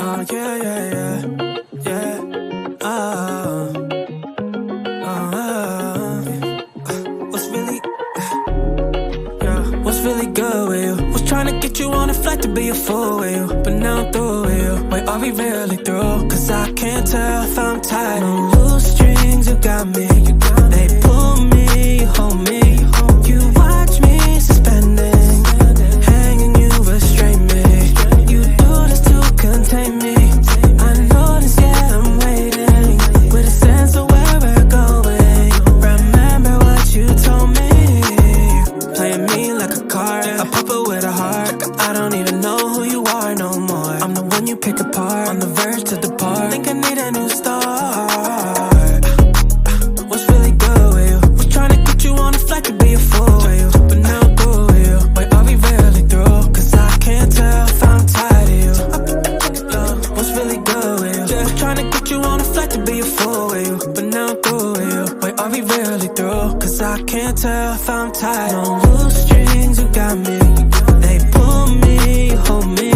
Oh, yeah, yeah, yeah, yeah. What's really, yeah, what's really good with you? Was trying to get you on a flight to be a fool with you, but now I'm through with you. Wait, are we really through? Cause I can't tell if I'm tired. No loose strings, you got me. They pull me, you hold me. You watch me suspending, hanging, you restrain me. You do this to contain me. I know this, yeah, I'm waiting with a sense of where we're going. Remember what you told me. Playing me like a card, a puppet with a heart. I don't even know who you are no more. I'm the one you pick apart, on the verge to depart. Think I need a new start. What's really good with you? Was trying to get you on a flight to be a fool with you, but now I'm through with you. Wait, are we really through? Cause I can't tell if I'm tired of you. What's really good with you? Was trying to get you on a flight to be a fool with you, but now I'm through with you. Wait, are we really through? Cause I can't tell if I'm tired. No loose strings, you got me. They pull me, you hold me.